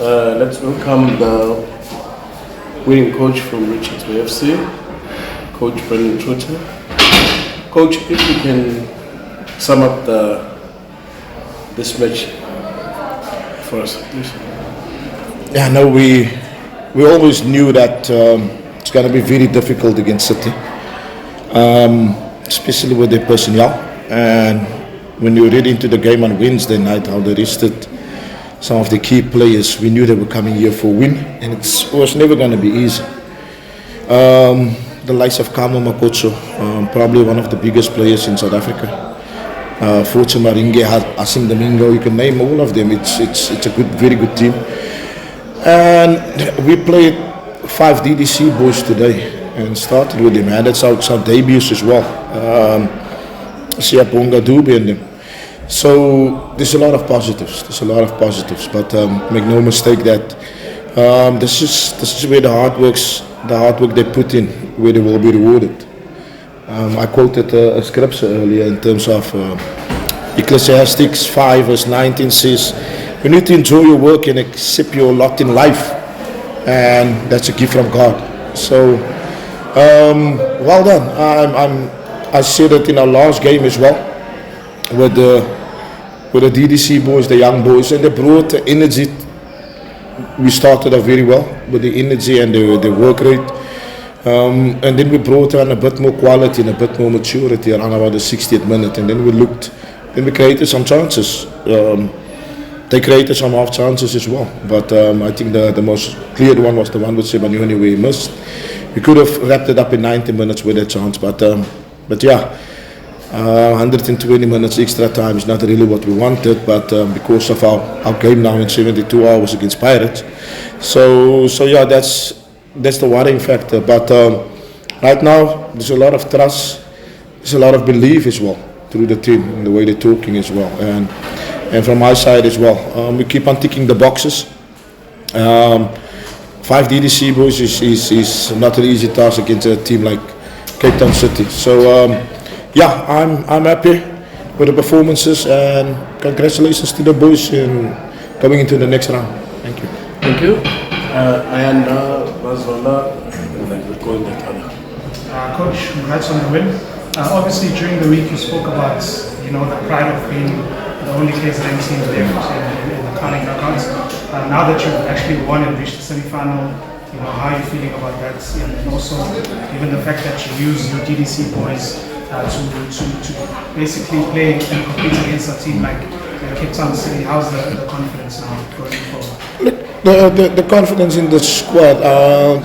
Let's welcome the winning coach from Richards FC, Coach Brandon Truter. Coach, if you can sum up this match for us, please. Yeah, no, we always knew that it's going to be very difficult against City, especially with their personnel. And when you read into the game on Wednesday night, how they rested some of the key players, we knew they were coming here for a win, and it was never going to be easy. The likes of Kamo Makoto, probably one of the biggest players in South Africa. Forza Maringe, Asim Domingo, you can name all of them. It's a very good team. And we played 5 DDC boys today and started with them, and that's our debuts as well. Siaponga, Dube and them. So there's a lot of positives. But make no mistake that this is where the hard work they put in, where they will be rewarded. I quoted a scripture earlier in terms of Ecclesiastes 5 verse 19 says, you need to enjoy your work and accept your lot in life, and that's a gift from God. So well done. I said it in our last game as well with the DDC boys, the young boys, and they brought the energy. We started off very well with the energy and the work rate, and then we brought on a bit more quality and a bit more maturity around about the 60th minute, and then we created some chances. They created some half chances as well, but I think the most clear one was the one with Sebanyoni where he missed. We could have wrapped it up in 90 minutes with that chance, but yeah, 120 minutes extra time is not really what we wanted, but because of our game now in 72 hours against Pirates, so yeah, that's the worrying factor. But right now there's a lot of trust, there's a lot of belief as well through the team and the way they're talking as well, and from my side as well, we keep on ticking the boxes. 5 DDC boys is not an easy task against a team like Cape Town City. So yeah, I'm happy with the performances, and congratulations to the boys in coming into the next round. Thank you. Thank you. Ayanda, Mazola, and then we'll go in that order. Coach, congrats on the win. Obviously, during the week you spoke about the pride of being the only KZN team left in the Carling knockouts. Now that you've actually won and reached the semi-final, how are you feeling about that? And also, given the fact that you use your DDC boys to basically play and compete against a team like Cape Town City, how's the confidence now going forward? The confidence in the squad,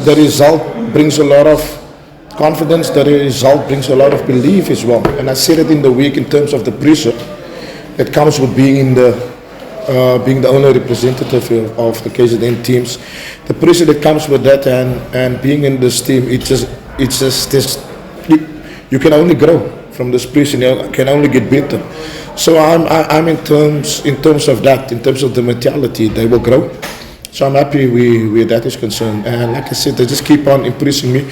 the result brings a lot of confidence, the result brings a lot of belief as well. And I said it in the week in terms of the pressure that comes with being the only representative of the KZN teams. The pressure that comes with that and being in this team, it's just you can only grow from this pressure, you can only get better. So I'm in terms of that, in terms of the mentality, they will grow. So I'm happy where that is concerned. And like I said, they just keep on impressing me.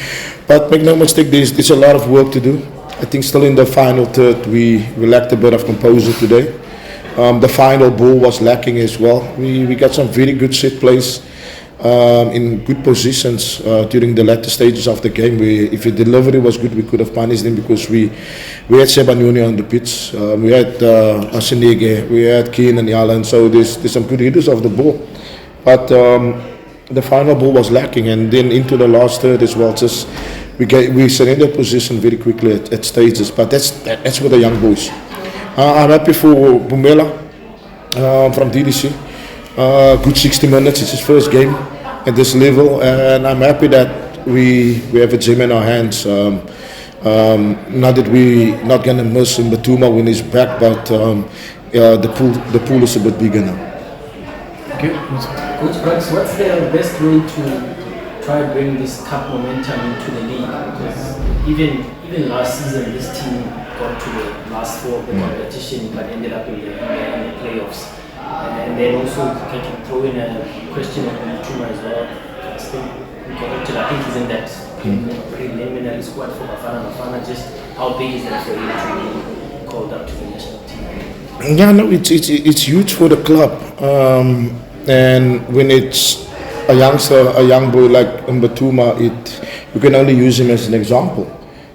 But make no mistake, there's a lot of work to do. I think still in the final third, we lacked a bit of composure today. The final ball was lacking as well. We got some very good set plays in good positions during the latter stages of the game. If the delivery was good, we could have punished them because we had Sebanyoni on the pitch. We had Asenege, we had Keen and Yalan. So there's some good hitters of the ball. But the final ball was lacking, and then into the last third as well. Just we surrendered position very quickly at stages. But that's with the young boys. I'm happy for Bumela from DDC. Good 60 minutes. It's his first game at this level, and I'm happy that we have a gem in our hands. Not that we're not gonna miss Mbatuma when he's back, but the pool is a bit bigger now. Okay. Coach, what's the best way to try to bring this cup momentum into the league? Because even last season, this team got to the last 4 of the competition, but ended up in the playoffs. And then also can throw in a question of Mbatuma as well. I think he's in that preliminary squad for Bafana. Just how big is that for him to be called up to the national team? Yeah, no, it's huge for the club. and when it's a youngster, a young boy like Mbatuma, you can only use him as an example.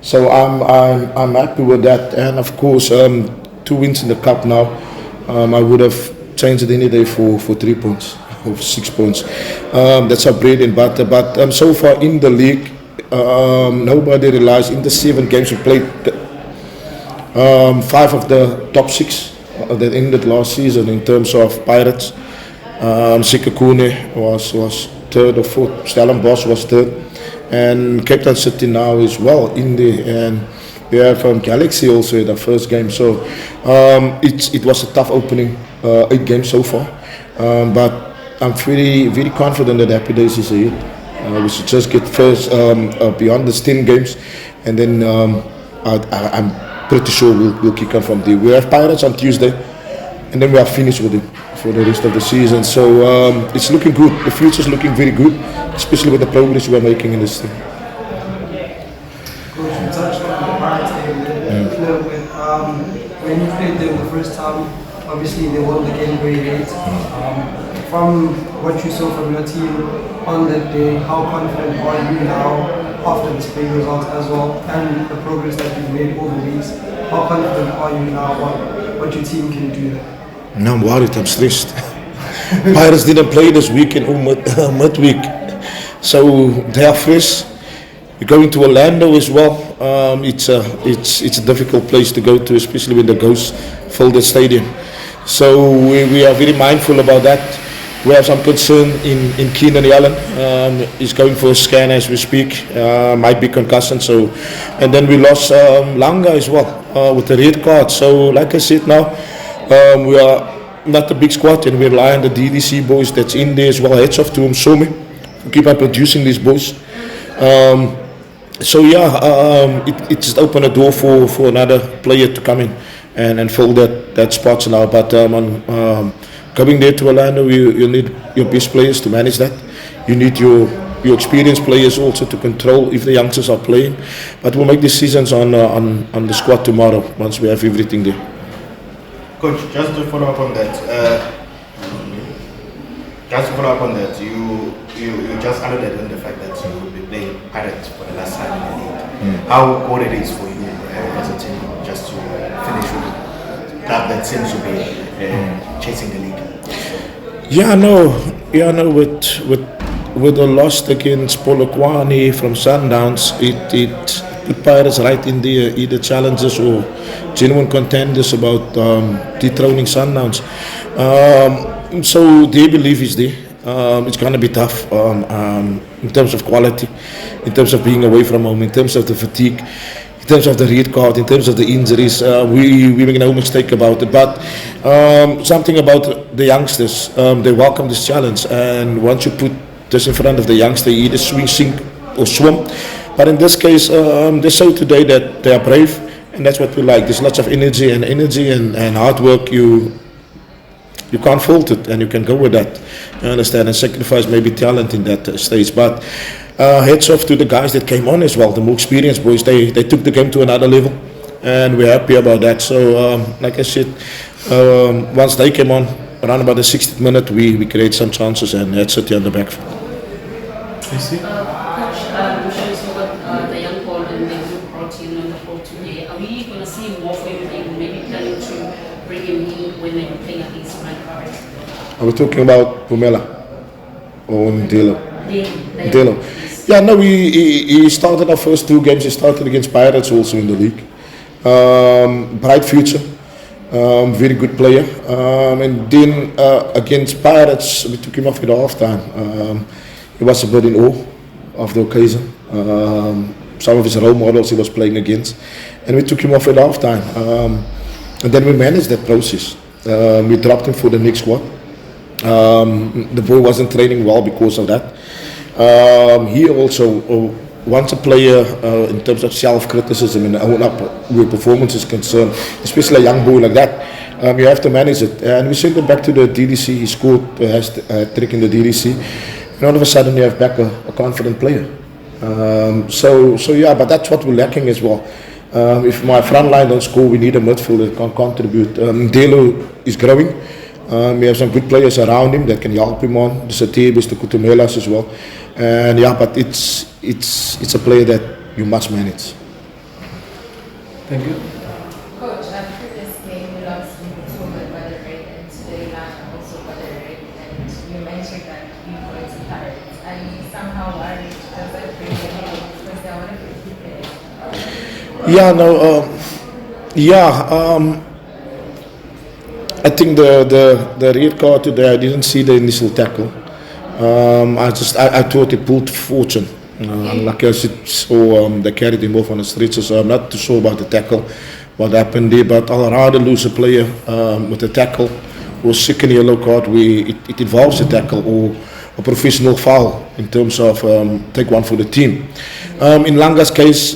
So I'm happy with that, and of course 2 wins in the cup now. I would have changed it any day for 3 points or 6 points. That's our bread and butter. But so far in the league, nobody realized in the 7 games we played, 5 of the top 6 that ended last season in terms of Pirates. Sikakune was third or fourth. Stellenbosch was third, and Cape Town City now is well in there, and we have Galaxy also in the first game. So it was a tough opening 8 games so far, but I'm very confident that Happy Days is ahead. We should just get first beyond the 10 games, and then I'm pretty sure we'll kick on from there. We have Pirates on Tuesday, and then we are finished with it for the rest of the season. So it's looking good. The future is looking very good, especially with the progress we're making in this thing. Coach, you touched on the Pirates game a little bit. When you played them the first time, obviously they won the game very late. From what you saw from your team on that day, how confident are you now after this big result as well, and the progress that you've made over weeks? How confident are you now on what your team can do there? No, I'm worried, I'm stressed. Pirates didn't play this weekend or midweek, so they are fresh. We're going to Orlando as well. It's a difficult place to go to, especially when the ghosts fill the stadium. So we are very mindful about that. We have some concern in Keenan Allen. He's going for a scan as we speak. Might be concussion. So, and then we lost Langa as well with the red card. So, like I said now, we are not a big squad, and we rely on the DDC boys that's in there as well. Heads off to Somi, who keep on producing these boys. So yeah, it just opened a door for another player to come in and fill that spot now. But coming there to Orlando, you need your best players to manage that. You need your experienced players also to control if the youngsters are playing. But we'll make decisions on the squad tomorrow once we have everything there. Coach, just to follow up on that, you just alluded on the fact that you will be playing Pirates for the last time in the league. How good it is for you as a team just to finish with a club that seems to be chasing the league? With the loss against Polokwane from Sundowns, it put Pirates right in there, either challenges or genuine contenders about dethroning Sundowns. So their belief is there. It's going to be tough in terms of quality, in terms of being away from home, in terms of the fatigue, in terms of the red card, in terms of the injuries. We make no mistake about it. But something about the youngsters, they welcome this challenge. And once you put this in front of the youngster, either swing, sink or swim. But in this case, they show today that they are brave, and that's what we like. There's lots of energy and hard work. You can't fault it, and you can go with that. I understand, and sacrifice maybe talent in that stage. But heads off to the guys that came on as well, the more experienced boys. They took the game to another level, and we're happy about that. So, like I said, once they came on, around about the 60th minute, we create some chances and had City on the back foot. Coach, I'm sure you saw the young Paul and Ndelu brought in on the court today. Are we going to see more for him and maybe planning to bring him in when they're playing against Brandon? Are we talking about Pumela or Ndelu? Ndelu. Yeah, no, he started our first 2 games. He started against Pirates also in the league. Bright future, very good player. And then against Pirates, we took him off at halftime. He was a bit in awe of the occasion. Some of his role models he was playing against, and we took him off at halftime. And then we managed that process. We dropped him for the next squad. The boy wasn't training well because of that. He also wants a player in terms of self-criticism and own up where performance is concerned, especially a young boy like that. You have to manage it. And we sent him back to the DDC. He scored a trick in the DDC. And all of a sudden you have back a confident player. So yeah, but that's what we're lacking as well. If my front line don't score, we need a midfielder that can contribute. Ndelu is growing. We have some good players around him that can help him on. The Satibis, the Kutumelas as well. And yeah, but it's a player that you must manage. Thank you. Coach, previous game you lost in October by the rate and today also by the rate, and you mentioned that you go to Pirates. Are you somehow worried? Does that bring you down? Because they're one of your key players. Yeah, no, I think the red card today, I didn't see the initial tackle. I thought he pulled fortune. Like I saw, they carried him off on a stretcher, so I'm not too sure about the tackle, what happened there. But I'll rather lose a player with a tackle or second yellow card where it involves a tackle or a professional foul in terms of take one for the team. In Langa's case,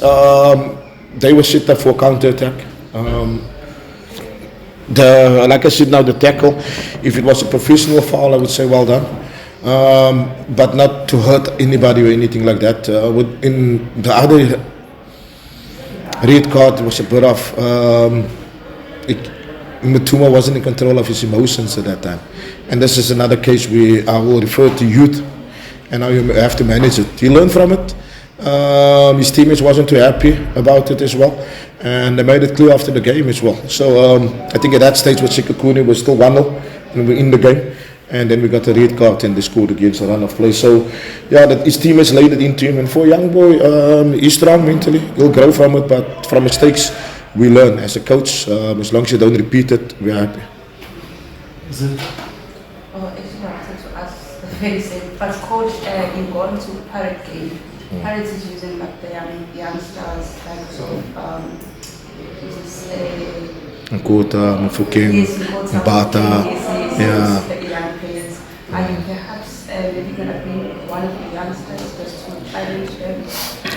they were set up for counter attack. Like I said now, the tackle, if it was a professional foul, I would say well done. But not to hurt anybody or anything like that. In the other red card, it was a bit of Matuma wasn't in control of his emotions at that time, and this is another case where I will refer to youth, and now you have to manage it. He learned from it. His teammates wasn't too happy about it as well, and they made it clear after the game as well. So I think at that stage with Sekhukhune was still 1-0 and we're in the game. And then we got a red card and they scored against a run of play. So, yeah, that his teammates laid it into him. And for a young boy, he's strong mentally. He'll grow from it, but from mistakes, we learn. As a coach, as long as you don't repeat it, we're happy. Is it? Actually, I wanted to ask the very same. But coach, in going to Pirate game, Pirates is using like the youngsters, like sort of, Nkota, Mufokeng, Mbata, yeah. Young players. Are you perhaps maybe going to bring one of the youngsters just to challenge them?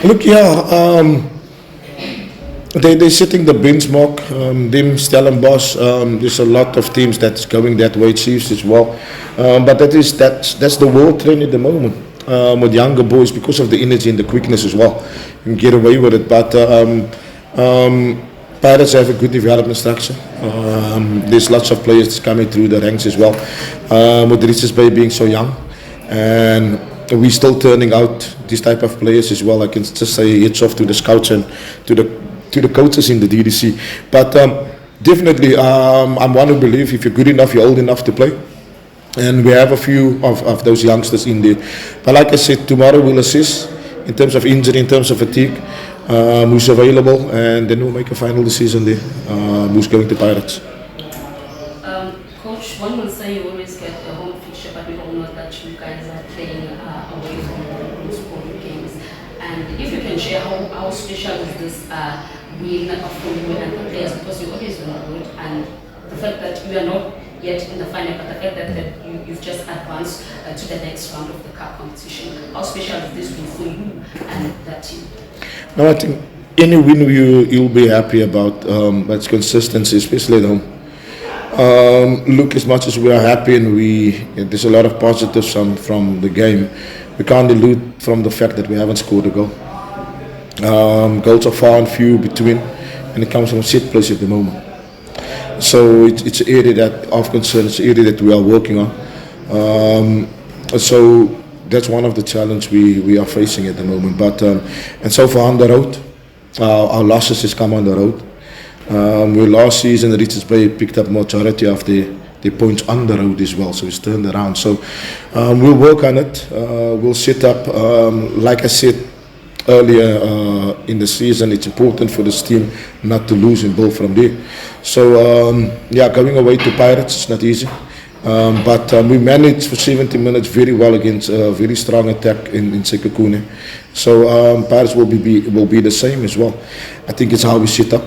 Look, yeah, they're setting the benchmark. Them, Stellenbosch, there's a lot of teams that's going that way, Chiefs as well. But that's the world trend at the moment. With younger boys, because of the energy and the quickness as well, you can get away with it. But Pirates have a good development structure. There's lots of players that's coming through the ranks as well. With Richards Bay being so young, and we're still turning out this type of players as well. I can just say it's off to the scouts and to the coaches in the DDC. But definitely, I'm one who believe if you're good enough, you're old enough to play. And we have a few of those youngsters in there. But like I said, tomorrow we'll assess in terms of injury, in terms of fatigue, who's available, and then we'll make a final decision there, who's going to Pirates. Coach, one will say you always get a home fixture, but we all know that you guys are playing away from those home games. And if you can share how special is this win for you and the players, because you're always on the road, and the fact that you are not yet in the final, but the fact that you've just advanced to the next round of the cup competition. How special is this win for you and that team? No, I think any win you'll be happy about. That's consistency, especially at home. Look, as much as we are happy and there's a lot of positives from the game, we can't elude from the fact that we haven't scored a goal. Goals are far and few between, and it comes from set plays at the moment. So it's an area that of concern, it's an area that we are working on. So that's one of the challenges we are facing at the moment. But and so far on the road, our losses has come on the road. We last season Richards Bay picked up majority of the points on the road as well, so it's turned around. So we'll work on it. We'll set up, like I said earlier in the season, it's important for this team not to lose in both from there. So yeah, going away to Pirates is not easy. But we managed for 70 minutes very well against a very strong attack in Sekhukhune. So Pirates will be the same as well. I think it's how we set up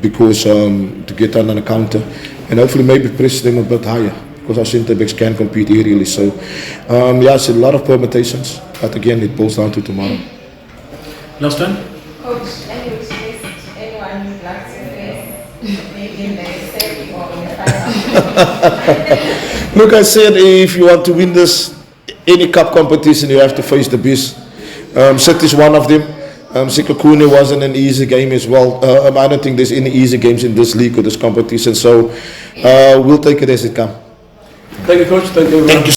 because to get on a counter and hopefully maybe press them a bit higher because our centre backs can compete aerially. So yeah, it's a lot of permutations, but again it boils down to tomorrow. Last one. Coach, any wish list to anyone you'd like to face, maybe in the semi or in the final? Look, I said if you want to win this any cup competition, you have to face the best. City is one of them. Sikakune wasn't an easy game as well. I don't think there's any easy games in this league or this competition, so we'll take it as it comes. Thank you, Coach. Thank you, everyone.